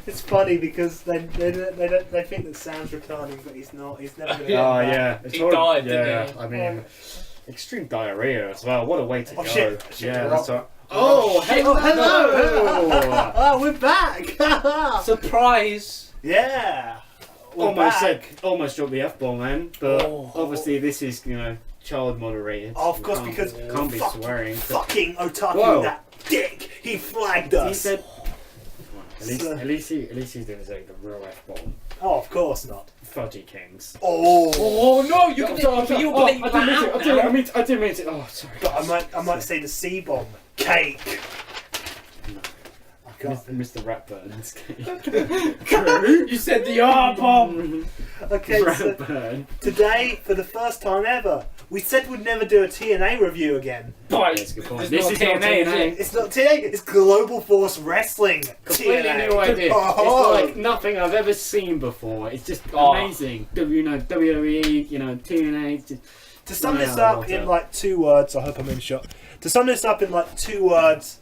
It's funny because they think that Sam's retarding, but he's not. He's never going to. Oh yeah, He died, yeah, didn't he? I mean, extreme diarrhea as well. What a way to go! Shit. Yeah, that's right. Oh, hello! Oh, we're back! Surprise! Yeah. We're back. Almost dropped the F-bomb then, but Oh. obviously this is child moderated. Oh, of We course, can't- because can't be swearing. fucking Otaku, Whoa. that dick, he flagged us. He said. At least he didn't say the real F-bomb. Oh, of course not. Fudgy Kings. Oh no! You're bleeping that out now. I didn't mean to. Oh, sorry. but I might say the C-bomb. Cake. No. I can't. Mr. Ratburn's You said the R-bomb! Okay, so Ratburn. today, for the first time ever, we said we'd never do a TNA review again. Boy, That's a good point. this This is is not not TNA, is TNA. it? It's not TNA, it's Global Force Wrestling. Completely TNA. new idea. Oh. It's like nothing I've ever seen before. It's just Oh. amazing. WWE, TNA. It's just, To sum this Wow, up in like 2 words, I hope I'm in shot. To sum this up in like 2 words,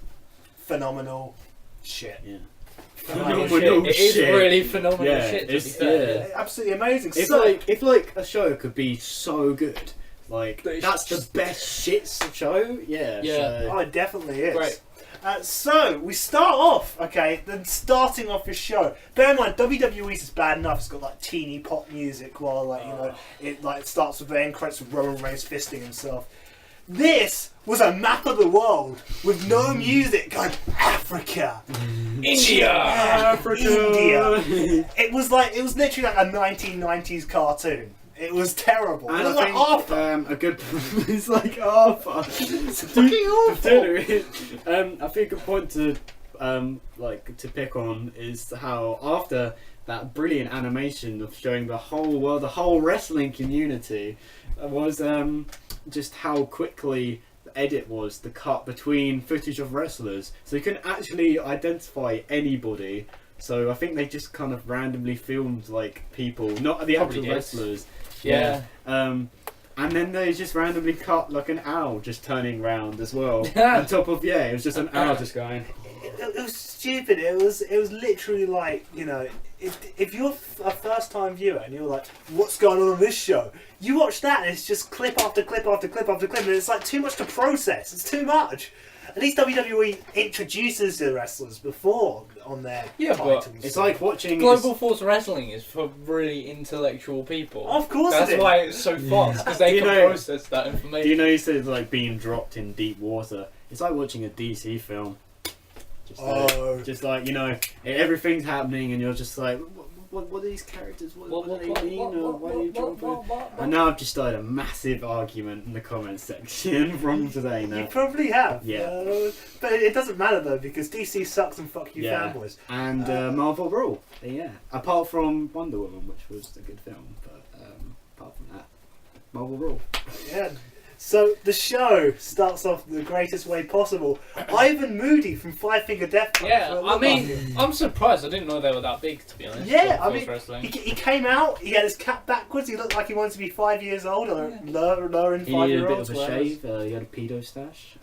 phenomenal shit. yeah. Phenomenal Phenomenal It is shit. really phenomenal Yeah, shit, to be it's- fair. yeah. Absolutely amazing. If So, like a show could be so good, like But it's that's just- the best shit show. Yeah. Yeah. So, oh, it definitely is. Great. So we start off, okay. Then starting off this show. Bear in mind, WWE's is bad enough. It's got like teeny pop music, while it like starts with the end credits with Roman Reigns fisting himself. This was a map of the world with no music, going Africa, India! Africa. India. It was literally like a 1990s cartoon. It was terrible. And It was I like think Arthur. a good it's like Arthur. It's fucking awful. I think a point to to pick on is how after that brilliant animation of showing the whole world, the whole wrestling community, was just how quickly the edit was, the cut between footage of wrestlers, so you couldn't actually identify anybody. So I think they just kind of randomly filmed like people, not the Probably actual did. wrestlers. Yeah. And then they just randomly cut like an owl just turning round as well. On top of it was just an owl just going. It was stupid. It was literally like, if you're a first time viewer and you're like, what's going on this show? You watch that and it's just clip after clip after clip after clip, and it's like too much to process. It's too much. At least WWE introduces the wrestlers before on their titles. It's like watching Global Force Wrestling is for really intellectual people. Of course That's it is. why it's so fast, because they Do you can know- process that information. Do you know you said like being dropped in deep water? It's like watching a DC film. Just like everything's happening and you're just like, what are these characters? What do they mean? Or why are you jumping? And now I've just started a massive argument in the comments section from today now. You probably have. Yeah. But it doesn't matter though, because DC sucks and fuck you Yeah. fanboys. And Marvel Rule. Yeah. Apart from Wonder Woman, which was a good film, but apart from that, Marvel Rule. Yeah. So the show starts off the greatest way possible. Ivan Moody from Five Finger Death Punch. Yeah, Well, I look mean, like it. I'm surprised. I didn't know they were that big, to be honest. Yeah, Global I Force mean, Wrestling. he came out, he had his cap backwards, he looked like he wanted to be 5 years old, or lowering He needed a bit 5-year-olds. of a shave. He had a pedo stash.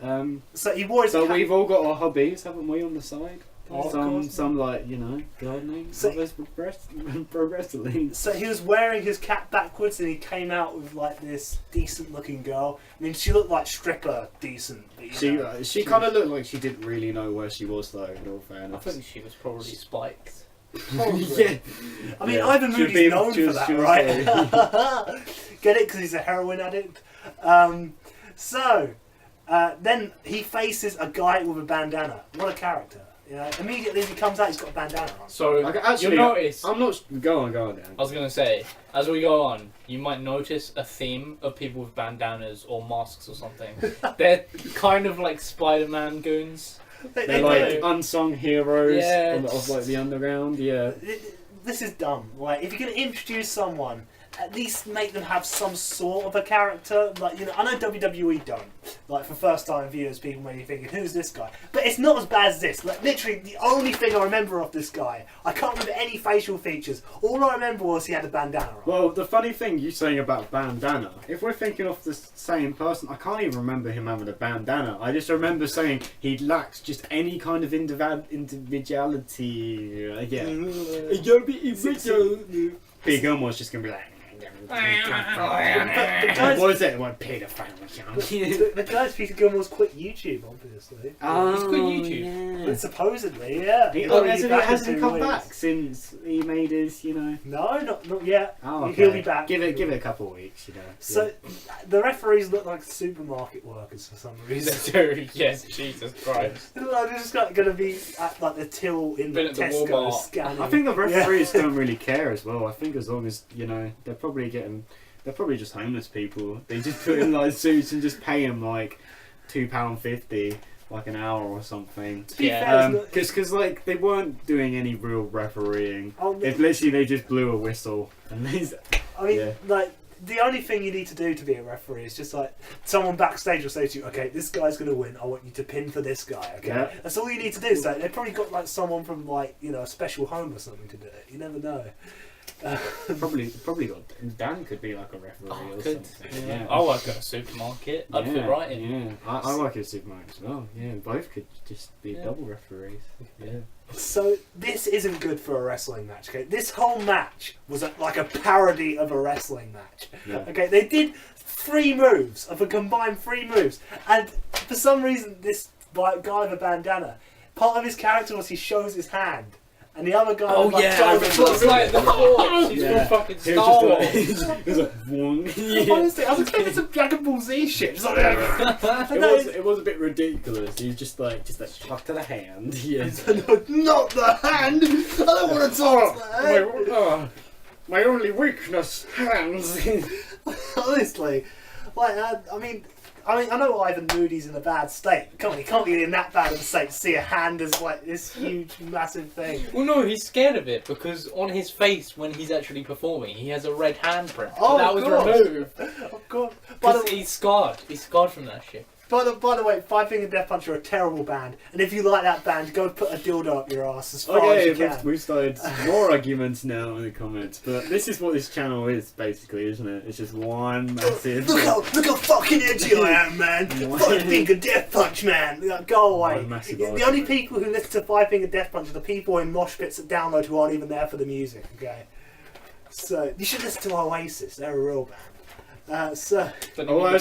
So he wore his So cap. we've all got our hobbies, haven't we, on the side? Oh, of some course. some like gardening. So- Others pro wrestling. So he was wearing his cap backwards, and he came out with like this decent-looking girl. I mean, she looked like stripper decent. But, you know, She kind of looked like she didn't really know where she was though. In all I fairness. think she was probably spiked. yeah. I mean, Yeah. Ivan She was Moody's being- known she for was- that, she was right? Get it? Because he's a heroin addict. Then he faces a guy with a bandana. What a character! Immediately as he comes out, he's got a bandana on. So, Like, actually, you'll notice... I'm not. Go on, Dan. I was going to say, as we go on, you might notice a theme of people with bandanas or masks or something. They're kind of like Spider-Man goons. They're like unsung heroes Yeah, of like the underground. Yeah. This is dumb. Like, if you're going to introduce someone at least make them have some sort of a character. Like, you know, I know WWE don't. Like, for first time viewers, people may be thinking, who's this guy? But it's not as bad as this. Like, literally, the only thing I remember of this guy, I can't remember any facial features. All I remember was he had a bandana on. Well, the funny thing you saying about bandana, if we're thinking of the same person, I can't even remember him having a bandana. I just remember saying he lacks just any kind of individuality. Yeah. You'll be individual. Big Gun was just going to be like... What is it? What paedophile? The guy's Peter Gilmore's quit YouTube, obviously. He's quit YouTube. Yeah. But supposedly, yeah. Hasn't he come back since he made his, you know... No, not yet. Oh, okay. He'll be back. Give it a couple of weeks, you know. So, the referees look like supermarket workers for some reason. Yes, Jesus Christ. They're just going to be at like the till in the Been at the Tesco Walmart. scanning. I think the referees don't really care as well. I think as long as, you know, they're probably just homeless people. They just put in like suits and just pay them like £2.50 like an hour or something. To be fair, Because like they weren't doing any real refereeing. Oh, no. It literally they just blew a whistle and these. I mean, Yeah. like, the only thing you need to do to be a referee is just like someone backstage will say to you, okay, this guy's going to win, I want you to pin for this guy, okay? Yeah. That's all you need to do. So they've probably got like someone from like, you know, a special home or something to do it. You never know. Probably got Dan could be like a referee or something. Yeah. I work at a supermarket. I'd fit right in. Yeah, I work at a supermarket as well. Yeah, both could just be double referees. Yeah. So this isn't good for a wrestling match, okay? This whole match was like a parody of a wrestling match. Yeah. Okay, they did 3 moves, of a combined 3 moves, and for some reason this guy with a bandana, part of his character was he shows his hand. And the other guy was like, It's like the Force. He's from fucking Star Wars. It was like, one. Honestly, I was expecting some Dragon Ball Z shit. Just like, It was a bit ridiculous. He's just like shot to the hand. Yeah. not the hand! I don't want to talk that. My only weakness, hands. Honestly, like, I know Ivan Moody's in a bad state. He can't be in that bad of a state to see a hand as like this huge, massive thing. Well, no, he's scared of it because on his face, when he's actually performing, he has a red handprint. Oh, that was God. removed. Oh god! Because he's scarred. He's scarred from that shit. By the way, Five Finger Death Punch are a terrible band, and if you like that band, go put a dildo up your ass as far as you can. We've started more arguments now in the comments, but this is what this channel is basically, isn't it? It's just one massive. Look how fucking edgy I am, man! Five Finger Death Punch, man! Like, go away. The only people who listen to Five Finger Death Punch are the people in mosh pits that download who aren't even there for the music. Okay, so you should listen to Oasis. They're a real band. I was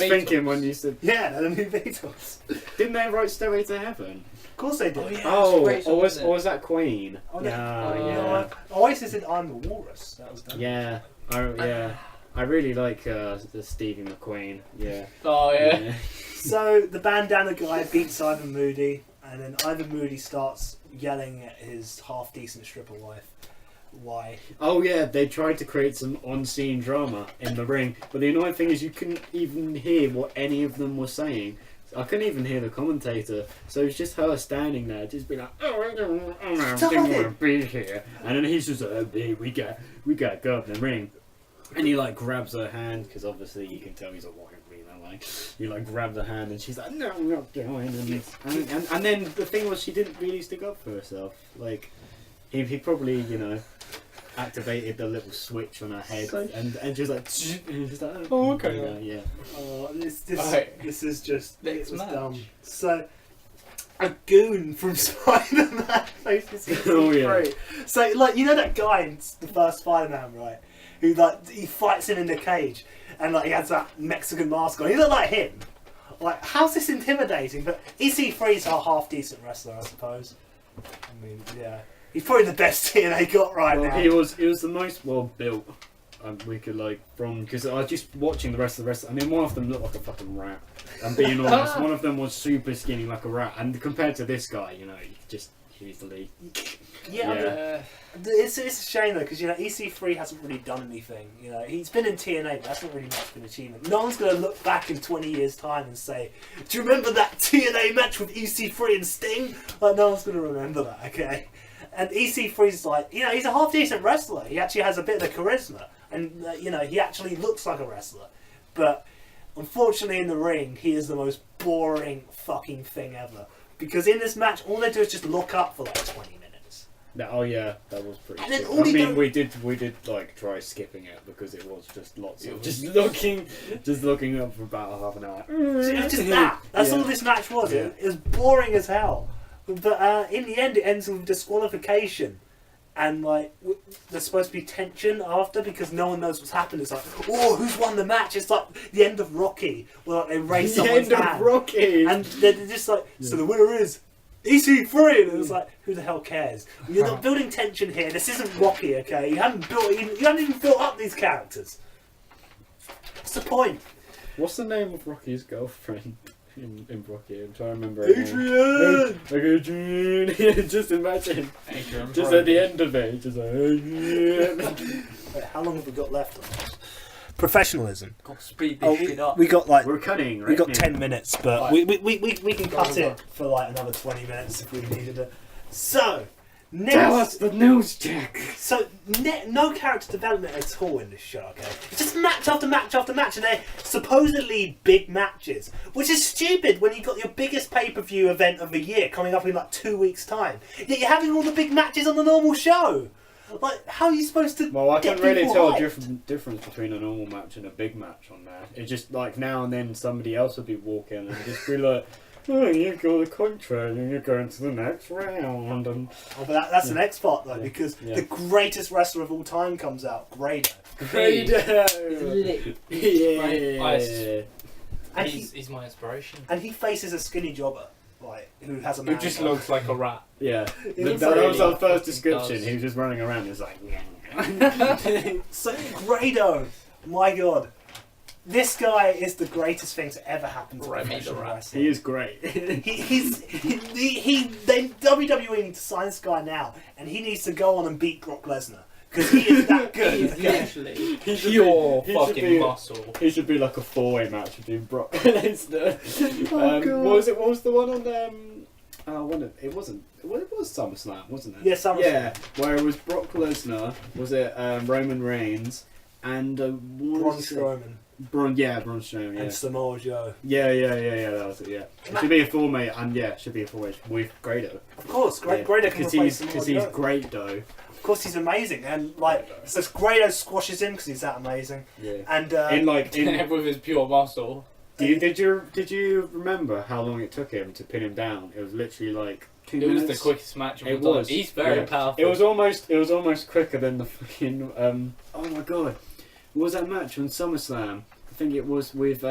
thinking when you said... Yeah, they're the new Beatles. Didn't they write Stairway to Heaven? Of course they did. Or was that Queen? Oh, yeah. Oasis did I'm the Walrus. That was done. Yeah. I really like the Stevie McQueen. Yeah. Oh, yeah. So the bandana guy beats Ivan Moody, and then Ivan Moody starts yelling at his half-decent stripper wife. Why? Oh yeah, they tried to create some on-scene drama in the ring, but the annoying thing is you couldn't even hear what any of them were saying. I couldn't even hear the commentator, so it's just her standing there, just being like, "Oh, I don't want to be here," and then he's just like, "Oh, babe, we got to go up in the ring," and he like grabs her hand because obviously you can tell he's a wife. Like, you like grab the hand and she's like, "No, I'm not going," and then the thing was she didn't really stick up for herself. Like he probably, you know, activated the little switch on her head, and just like, and just like, oh, okay, you know, yeah. Oh, this is just next match. Dumb. So a goon from Spider-Man faces EC3. So like, you know that guy in the first Spider-Man, right? Who like he fights him in the cage, and like he has that Mexican mask on. He look like him. Like, how's this intimidating? But EC3's a half decent wrestler, I suppose. I mean, yeah. He's probably the best TNA got now. He was the most well built. We could like because I was just watching the rest of the wrestlers. I mean, one of them looked like a fucking rat. I'm being honest. One of them was super skinny like a rat, and compared to this guy, you know, he just easily. Yeah. It's a shame though, because you know EC3 hasn't really done anything. You know, he's been in TNA, but that's not really much of an achievement. No one's going to look back in 20 years' time and say, "Do you remember that TNA match with EC3 and Sting?" Like, no one's going to remember that. Okay. And EC3's like, you know, he's a half decent wrestler. He actually has a bit of charisma. and you know, he actually looks like a wrestler. But unfortunately, in the ring, he is the most boring fucking thing ever. Because in this match, all they do is just look up for like 20 minutes. Oh yeah, that was pretty. And then sick. all I he mean, do- we did like try skipping it because it was just lots of just looking up for about half an hour. So it was just that. That's all this match was. Yeah. It was boring as hell. But in the end, it ends with disqualification. And like, there's supposed to be tension after because no one knows what's happened. It's like, oh, who's won the match? It's like the end of Rocky, where like, they raise The someone's end hand, of Rocky. and they're just like, so the winner is EC3, and it's like, who the hell cares? You're not building tension here. This isn't Rocky, okay? You haven't even built up these characters. What's the point? What's the name of Rocky's girlfriend in Rocky? I'm trying to remember. Adrian! Adrian! Just imagine. Adrian Just Brody. at the end of it, just like Adrian. Wait, how long have we got left on this? Professionalism. Got to speed this shit up. We got like We're cutting. Right we got now. 10 minutes, but Right. we can cut Go, go. it for like another 20 minutes if we needed it. So Tell us next, the news, Jack. so no character development at all in this show. Okay, it's just match after match after match, and they're supposedly big matches, which is stupid when you got your biggest pay-per-view event of the year coming up in like 2 weeks' time. Yet you're having all the big matches on the normal show. Like, how are you supposed to? Well, I get can't really people tell a hyped? difference between a normal match and a big match on there. It's just like now and then somebody else will be walking and just be like, oh, you got the contract and you're going to the next round. And Oh, but that's the next part though, because Yeah. the greatest wrestler of all time comes out, Grado. Yeah. And He's my inspiration. and he faces a skinny jobber, like who has a Who man just bun. looks like a rat. Yeah. looks That like was he our first fucking description. does. He was just running around. He's like, So Grado, my god, this guy is the greatest thing to ever happen to Remy the professional Rat. wrestling. he is great. They WWE need to sign this guy now, and he needs to go on and beat Brock Lesnar because he is that good. He's okay? literally He should pure be- he should fucking be- muscle. He should be like a four-way match between Brock and Lesnar. Oh, God. What was it? What was the one on? It wasn't. Well, it was SummerSlam, wasn't it? Yeah, SummerSlam. Yeah, where it was Brock Lesnar. Was it Roman Reigns and Braun Strowman Braun Strowman. Yeah. and Samoa Joe. Yeah. That was it. Yeah. It should be a four-way, and yeah, it should be a four-way with Grado. Of course, Yeah, Grado can replace Samoa because Joe. he's great though. Of course, he's amazing, and like so Grado squashes him because he's that amazing. Yeah. And In With his pure muscle. did you remember how long it took him to pin him down? It was literally like 2 It minutes. was the quickest match of all It time. was. He's very Yeah. powerful. It was almost quicker than the fucking oh my god. What was that match on SummerSlam? I think it was with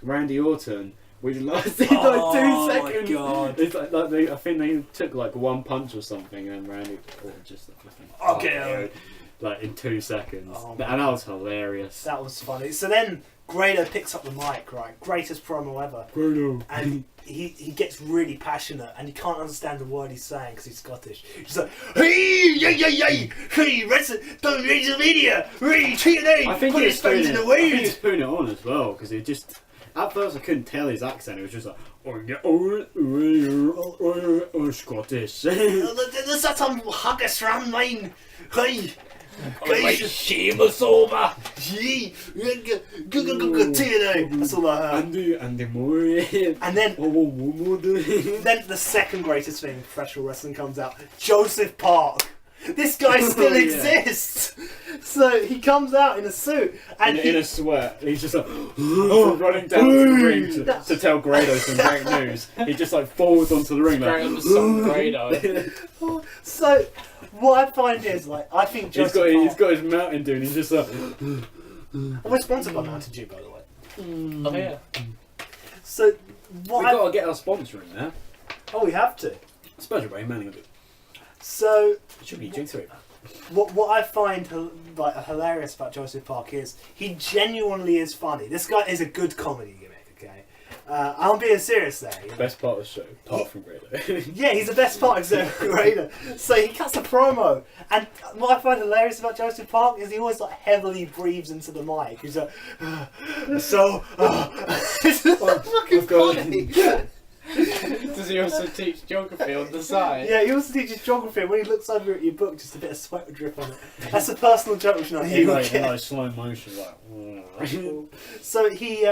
Randy Orton, which lasted like 2 seconds. My God. It's I think they took like one punch or something, and Randy Orton just fucking Okay. like in 2 seconds, Oh, and my that was hilarious. that was funny. So then Grado picks up the mic, right? Greatest promo ever. Grado. And he gets really passionate and he can't understand the word he's saying because he's Scottish. He's like, hey, hey, don't raise the media, hey, TNA, I think put he his was face putting in it. the I think he was waves. putting it on as well because it just. At first, I couldn't tell his accent. It was just like, Scottish. There's that some haggis round mine. Hey, guys, Seamus over. gee, TNA. That's all I heard. Andy Murray. And then the second greatest thing in professional wrestling comes out. Joseph Park. This guy still Yeah. exists. So he comes out in a suit and in a sweat. He's just like running down to the ring to tell Grado some great news. He just like falls onto the ring Straight like. on the sun Grado. so what I find is like I think He's Joseph got Park. his Mountain Dew and he's just like. We're sponsored by Mountain Dew, by the way. Oh yeah. So We what? gotta get our sponsor in there. Oh, we have to. Special Ray Manning. So It should be G3. what I find like hilarious about Joseph Park is he genuinely is funny. This guy is a good comedy gimmick. Okay, I'm being serious there. You know? Best part of the show, apart from Grado. Yeah, he's the best part except for Grado. So he cuts a promo, and what I find hilarious about Joseph Park is he always like heavily breathes into the mic. He's like, it's so fucking I've got- funny. Does he also teach geography on the side? Yeah, he also teaches geography, and when he looks over at your book, just a bit of sweat would drip on it. That's a personal joke, which not you would get. Like slow motion, like. So he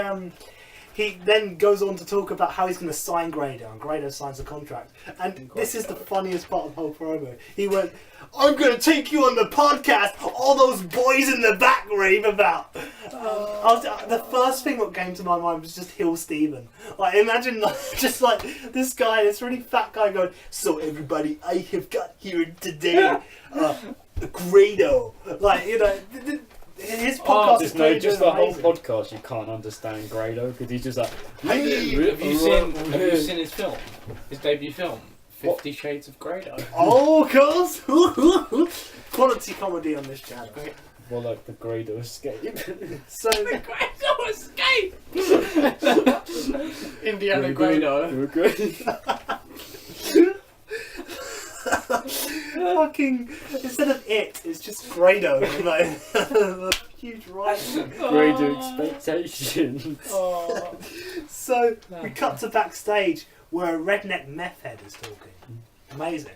then goes on to talk about how he's going to sign Grado, and Grado signs the contract. And this is the funniest part of the whole promo. He went, "I'm going to take you on the podcast all those boys in the back rave about." The first thing that came to my mind was just Hill Steven. Like, imagine just like this guy, this really fat guy going, "So everybody, I have got here today, Grado." Like, you know, his podcast is just the whole podcast you can't understand Grado because he's just like. Have you seen his film? His debut film, 50 Shades of Grado. Oh, of course. Quality comedy on this channel. More like the Grado Escape. So The Grado Escape! Indiana Grado. fucking instead of it's just Grado. Like huge writing. Grado Expectations. Oh. So we cut to backstage where a redneck meth head is talking. Amazing.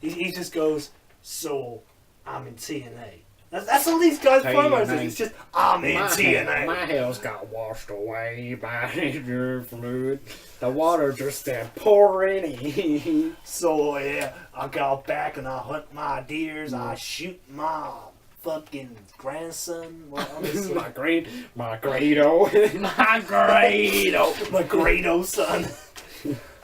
He just goes, "So I'm in TNA." That's all these guys' promos is. It's just, "I'm in TNA." My hair's got washed away by your fluid. The water just started pouring. So yeah, I go back and I hunt my deers. I shoot my fucking grandson. Well, honestly, my Grado. My Grado. my Grado son.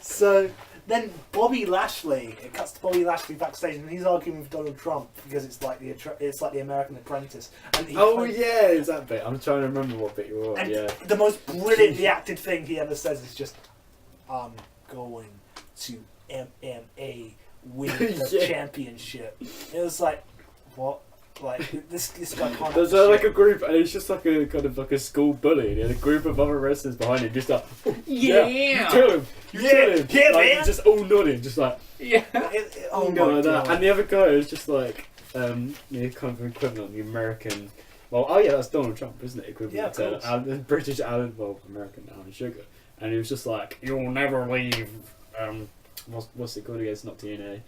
So then Bobby Lashley, it cuts to Bobby Lashley backstage, and he's arguing with Donald Trump because it's like the American Apprentice. And Yeah, it's that bit. I'm trying to remember what bit you were on. and Yeah. the most brilliantly acted thing he ever says is just, "I'm going to MMA win the Yeah. championship." It was like, what? Like this guy can't. There's like a group, and it's just like a kind of like a school bully, and a group of other wrestlers behind him, just like, Yeah. you kill him, Yeah. kill him, Yeah, like, man. just all nodding, just like, Yeah. Oh go my like god! that. And the other guy is just like, the kind of equivalent of the American. Well, oh yeah, that's Donald Trump, isn't it? Equivalent Yeah, of to course. the British Alan, well, American Alan Sugar, and he was just like, "You'll never leave." What's it called again? It's not TNA.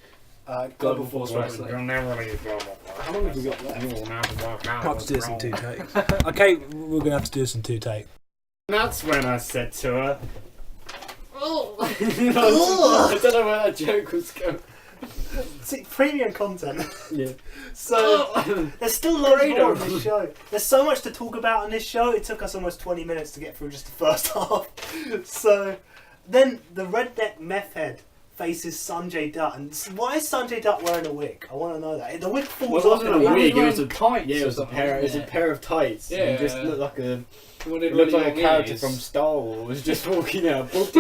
Global Force Wrestling. You'll never leave. Blah, blah, blah. How long have we got left? You will never walk out. Might have to do this in 2 takes. Okay, we're gonna have to do this in 2 takes. And that's when I said to her, Oh. I don't know where that joke was going. See, premium content. Yeah. So there's still loads more on Grado. this show. There's so much to talk about on this show. It took us almost 20 minutes to get through just the first half. So then the redneck meth head faces Sanjay Dutt. And why is Sanjay Dutt wearing a wig? I want to know that. The wig falls Well, it off. wasn't in a the wig, end. it was a tights. Yeah, it was a pair. It was a pair of tights. Yeah. He just looked like a. It It looked like a character from Star Wars just walking out. It's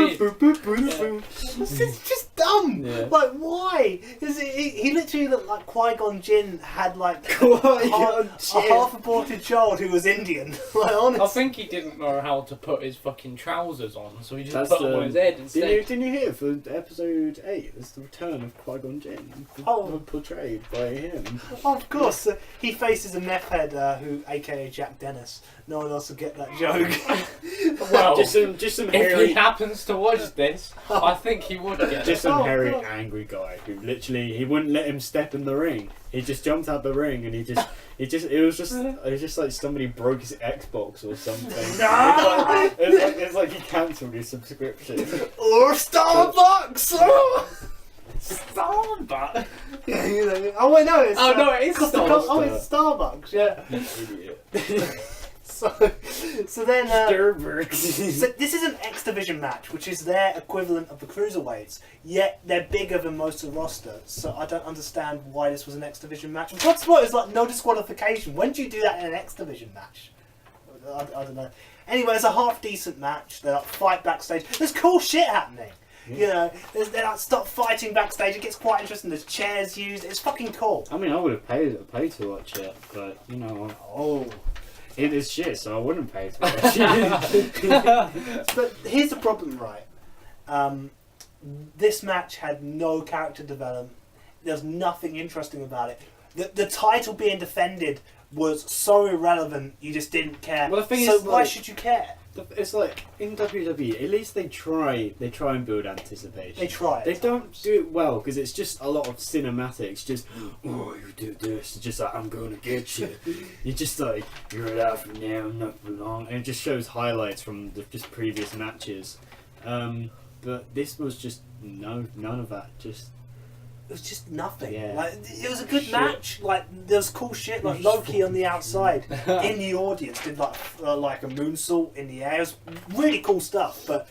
just dumb. Yeah. Like, why? He literally looked like Qui-Gon Jinn had like Qui-Gon a Jinn. half-aborted child who was Indian. Like, honestly. I think he didn't know how to put his fucking trousers on, so he just That's put them on his head instead. Didn't you hear for episode 8? It's the return of Qui-Gon Jinn. Oh. Portrayed by him. Of course, he faces a meth head who, aka Jack Dennis. No one else will get that joke. Well, Just some if hairy, he happens to watch this, I think he would get just it. some Oh, hairy, God. angry guy who literally he wouldn't let him step in the ring. He just jumped out the ring and it was just like somebody broke his Xbox or something. No! It's like he cancelled his subscription. Or Starbucks! Starbucks. Yeah, you know. Oh wait, no, it's Oh, no, it is Costa Starbucks. Oh, it's Starbucks. Yeah. Idiot. So then. Starbucks. So this is an X Division match, which is their equivalent of the cruiserweights. Yet they're bigger than most of the roster, so I don't understand why this was an X Division match. And what's what is like no disqualification? When do you do that in an X Division match? I don't know. Anyway, it's a half decent match. They like fight backstage. There's cool shit happening. Yeah. You know, they like stop fighting backstage. It gets quite interesting. There's chairs used. It's fucking cool. I mean, I would have paid to watch it, but you know, Oh. it is shit, so I wouldn't pay to watch it. But here's the problem, right? This match had no character development. There's nothing interesting about it. The title being defended was so irrelevant, you just didn't care. Well, the thing so is, why like- should you care? It's like in WWE, at least they try and build anticipation. They try. They don't do it well because it's just a lot of cinematics. Just oh, you do this. It's just like I'm going to get you. You're just like you're alive from now, not for long, and it just shows highlights from the just previous matches. But this was just none of that. Just It was just nothing. Yeah. Like it was a good Shit. match. Like there was cool shit. Like Loki on the outside in the audience did like a moonsault in the air. It was really cool stuff. But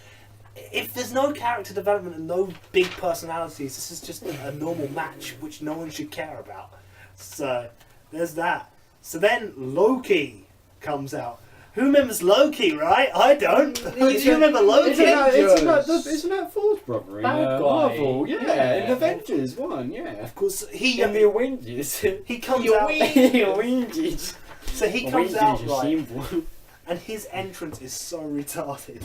if there's no character development and no big personalities, this is just a normal match which no one should care about. So there's that. So then Loki comes out. Who remembers Loki, right? I don't. Do you remember Loki? Isn't that Thor's brother in Bad guy. Marvel? Yeah, Yeah. in Avengers 1, yeah. Of course, he In the Avengers. he comes out. Avengers. So he comes out right. Avengers. And his entrance is so retarded.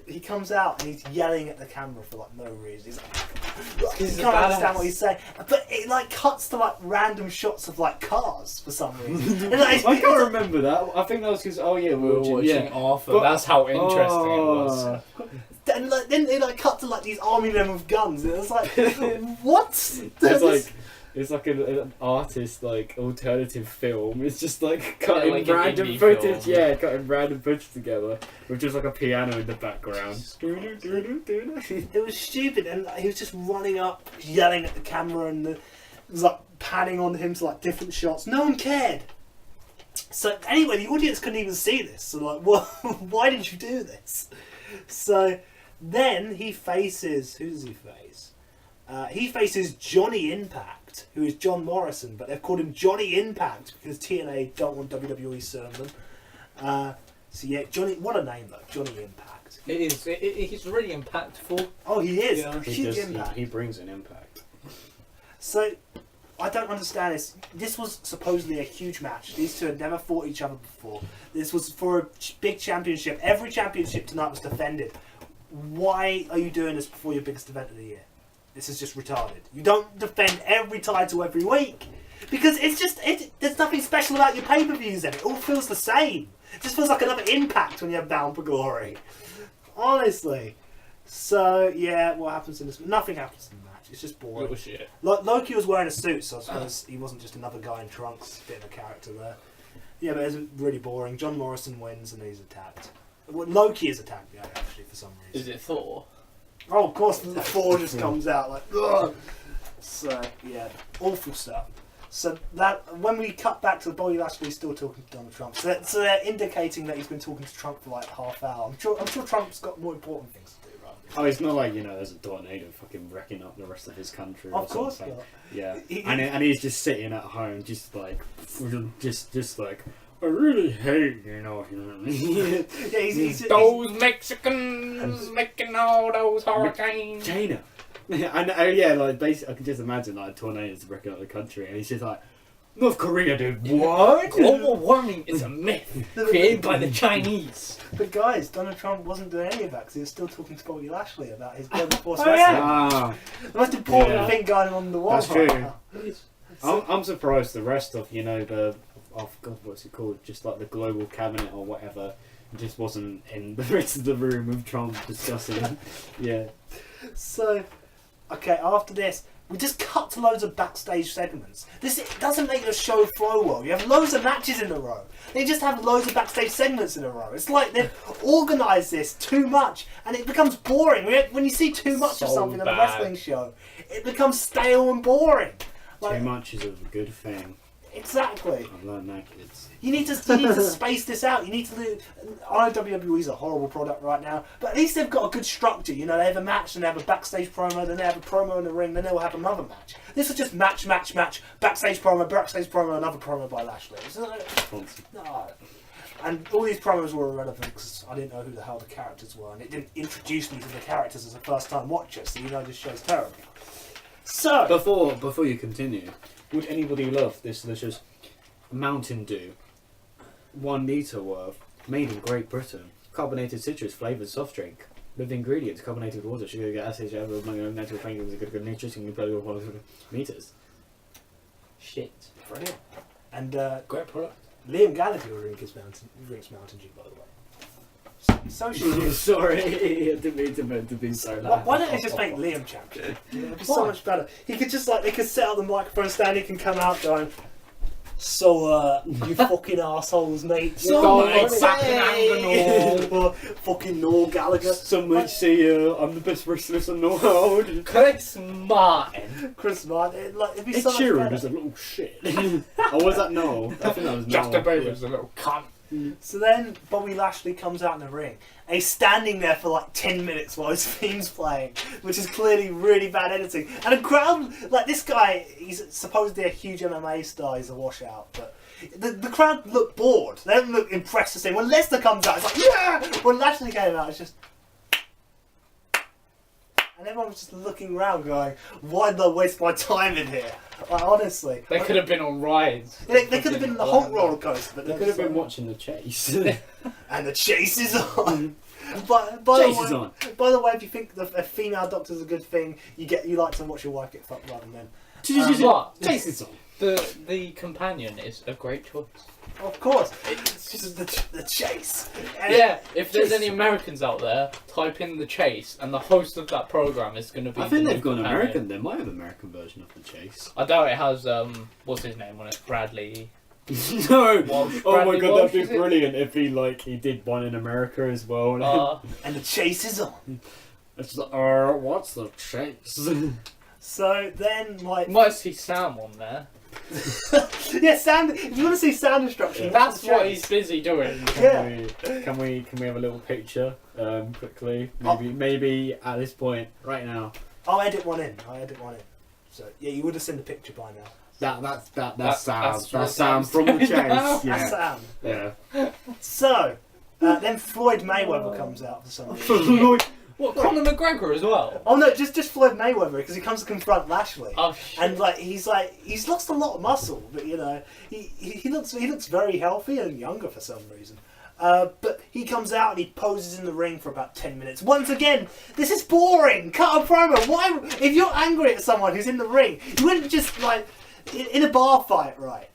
He comes out and he's yelling at the camera for like no reason. He's like, He's you a can't understand badass. what he's saying. But it like cuts to like random shots of like cars for some reason. And, like, I can't remember that. I think that was because we were watching yeah. Arthur. But- That's how interesting it was. And like, then they like cut to like these army men with guns. And it was like, what? It's like an artist like alternative film. It's just like cutting like an random indie footage. film. Yeah, cutting random footage together with just like a piano in the background. It was stupid, and he was just running up, yelling at the camera, and it was like panning on him to like different shots. No one cared. So anyway, the audience couldn't even see this. So like, well, why did you do this? So then he faces, who does he face? He faces Johnny Impact, who is John Morrison, but they've called him Johnny Impact because TNA don't want WWE suing them. So yeah, Johnny, what a name though, Johnny Impact. It is. He's really impactful. Oh, he is. Yeah. Huge impact. He brings an impact. So, I don't understand this. This was supposedly a huge match. These two had never fought each other before. This was for a big championship. Every championship tonight was defended. Why are you doing this before your biggest event of the year? This is just retarded. You don't defend every title every week. Because there's nothing special about your pay-per-views then. It all feels the same. It just feels like another Impact when you have Bound for Glory. Honestly. So, yeah, what happens in this? Nothing happens in the match. It's just boring. Little shit. Loki was wearing a suit, so I suppose he wasn't just another guy in trunks. Bit of a character there. Yeah, but it's really boring. John Morrison wins and he's attacked. Well, Loki is attacked, yeah, actually, for some reason. Is it Thor? Oh, of course, the Thor just comes out like, ugh. So, yeah, awful stuff. So that when we cut back to Bobby Lashley still talking to Donald Trump, so they're indicating that he's been talking to Trump for like half hour. I'm sure Trump's got more important things to do, right? Oh, it's not like, there's a tornado fucking wrecking up the rest of his country or Of course something. not. Yeah. He- And he's just sitting at home, just like, I really hate, Yeah, he's Those Mexicans making all those hurricanes. China. And yeah, like basically, I can just imagine like tornadoes wrecking up the country, and he's just like, North Korea, dude. What? Global warming is a myth created by the Chinese. But guys, Donald Trump wasn't doing any of that because he was still talking to Bobby Lashley about his Global Force Oh, Wrestling. yeah. Ah, The most important Yeah. thing going on in the world That's right true. now. I'm surprised the rest of God, what's it called? Just like the global cabinet or whatever, just wasn't in the rest of the room with Trump discussing. Yeah. So, okay, after this, we just cut to loads of backstage segments. It doesn't make the show flow well. You have loads of matches in a row. They just have loads of backstage segments in a row. It's like they've organised this too much, and it becomes boring. When you see too much of So something on a bad. wrestling show, it becomes stale and boring. Like, Too much is a good thing. exactly. I've learned that, kids. You need to space this out. You need to do. I know WWE's a horrible product right now, but at least they've got a good structure. They have a match, and they have a backstage promo, then they have a promo in the ring, then they'll have another match. This was just match, backstage promo, another promo by Lashley. No. And all these promos were irrelevant because I didn't know who the hell the characters were, and it didn't introduce me to the characters as a first-time watcher. So this show's terrible. So Before you continue, would anybody love this delicious Mountain Dew 1 litre worth, made in Great Britain, carbonated citrus flavoured soft drink with ingredients: carbonated water, sugar, acid, natural fragrance, good nutrition, meters. Shit. brilliant. And Great product. Liam Gallagher drinks Mountain Dew, by the way. So should you. Sorry, I didn't mean to be so loud. Why don't they just make Liam champion? It'd be so much better. He could just like, they could set up the microphone stand, he can come out going, so you fucking assholes, mate. So mate, fucking or fucking Noel Gallagher. Some might say I'm the best wrestler in the world. Chris Martin. Chris Martin, like, it'd be Ed so much Sheeran better. is a little shit. Or was that Noel? I think that was Noel. Justin Bieber's a little cunt. So then Bobby Lashley comes out in the ring and he's standing there for like 10 minutes while his theme's playing, which is clearly really bad editing. And a crowd, like this guy, he's supposedly a huge MMA star, he's a washout, but the crowd look bored. They don't look impressed to see. When Lesnar comes out, it's like, yeah! When Lashley came out, it's just... And everyone was just looking around going, why did I waste my time in here? Like, honestly. They could have been on rides. They could have been in the Hulk roller coaster, but They could have been watching the chase. And the chase is on. By the way, if you think a female doctor's a good thing, you like to watch your wife get fucked by them then. What? Chase is on. The companion is a great choice. Of course, it's just the chase. And Yeah, if there's any Americans out there, type in the chase, and the host of that program is going to be. I think the they've gone companion. American. They might have an American version of the chase. I doubt it has. What's his name on it? Bradley. No! Walsh. Oh my Bradley god, Walsh, that'd is be it? brilliant if he did one in America as well. And the chase is on. It's like, what's the chase? So then, like, You might see Sam on there. yeah, sound. If you want to see sound destruction, That's the what chase. he's busy doing. Yeah. Can we have a little picture quickly? Oh. Maybe at this point right now. I'll edit one in. So yeah, you would have seen the picture by now. That's Sam. that's That's Sam from the chase. That's Yeah. Sam. Yeah. So then Floyd Mayweather comes out for some reason. What, Conor McGregor as well? Oh no, just Floyd Mayweather, because he comes to confront Lashley. Oh shit. And he's lost a lot of muscle, but you know he looks very healthy and younger for some reason. But he comes out and he poses in the ring for about 10 minutes. Once again, this is boring. Cut a promo. Why? If you're angry at someone who's in the ring, you wouldn't just like in a bar fight, right?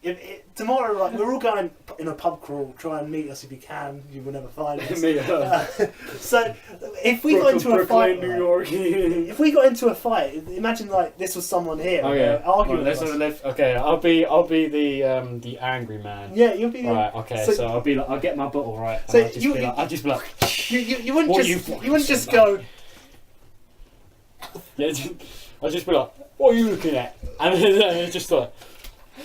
Tomorrow, like, we're all going in a pub crawl. Try and meet us if you can. You will never find us. So if we got into a fight, New York. if we got into a fight, imagine like this was someone here. Okay. Arguing. Let's with us. okay. I'll be the angry man. Yeah, you'll be. Right. Okay. So- So, I'll get my bottle right. And So I'll just be like. You wouldn't What just you you wouldn't just go. Yeah. I'll just be like, what are you looking at? And then it's just like.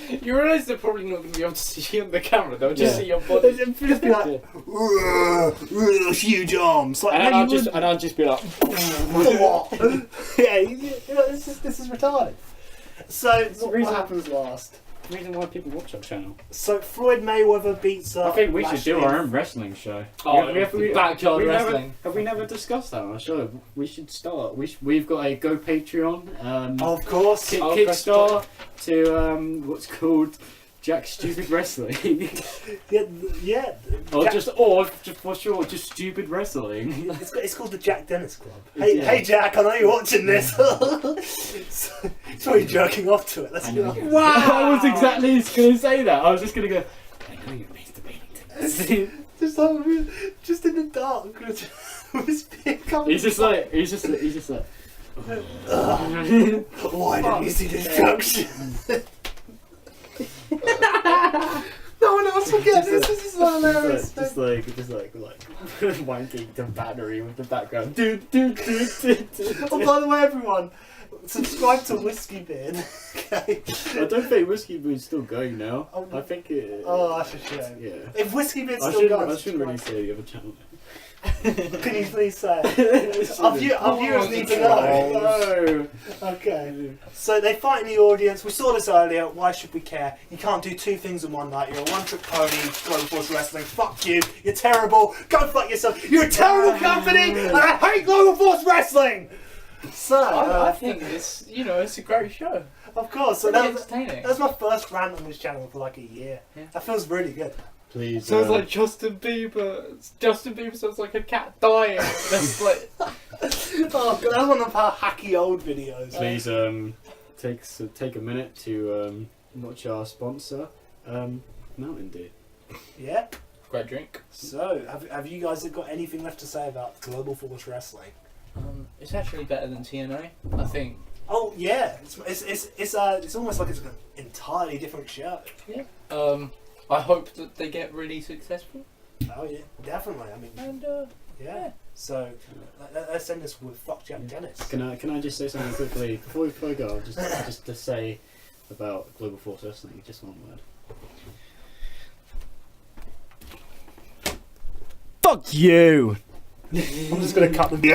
You realise they're probably not going to be able to see you on the camera. They'll just see your Just body. be like, huge arms. Like, And no, I'll just be like. what? Yeah, you know, this is retarded. So the what reason- happens last? The reason why people watch our channel. So Floyd Mayweather beats up. I think we should do Lashley. our own wrestling show. Oh, backyard wrestling. Have we never discussed that on our show? We should start. We've got a Go Patreon. Of course. Kickstarter to what's called Jack Stupid Wrestling. Yeah. or Jack- just for sure, just Stupid Wrestling. It's called the Jack Dennis Club. Hey, Yeah. hey Jack, I know you're watching this. So you're jerking off to it. Let's I go. know. Wow! I was exactly going to say that. I was just going to go. I know you're masturbating to this. just in the dark. With his beard coming. He's just like. Why didn't you see the instruction? No one else will get this. This is so hilarious. Just like wanking to battery with the background. Oh, by the way, everyone, subscribe to Whiskey Beard. Okay. I don't think Whiskey Beard's still going now. Oh, I think it. Oh, that's a shame. Yeah. If Whiskey Beard's I still shouldn't, going, I shouldn't really subscribe. say the other channel. Can you please say it? Our viewers need to know. No. Okay. So they fight in the audience. We saw this earlier. Why should we care? You can't do two things in one night. You're a one-trick pony. Global Force Wrestling. Fuck you. You're terrible. Go fuck yourself. You're a terrible company, and I hate Global Force Wrestling. So I think it's a great show. of course. So Really that entertaining. was my first rant on this channel for like a year. Yeah. That feels really good. Please. Sounds like Justin Bieber. Justin Bieber sounds like a cat dying. That's like. Oh god, that's one of our hacky old videos. Please take a minute to watch our sponsor, Mountain Dew. Yeah. Great drink. So, have you guys got anything left to say about Global Force Wrestling? It's actually better than TNA. I think. Oh yeah, it's almost like it's an entirely different show. Yeah. I hope that they get really successful. Oh yeah, definitely. I mean, And yeah. So let's end this with fuck Jack Dennis. Can I just say something quickly before we go? Just to say about Global Force Wrestling, just one word. Fuck you! I'm just gonna cut the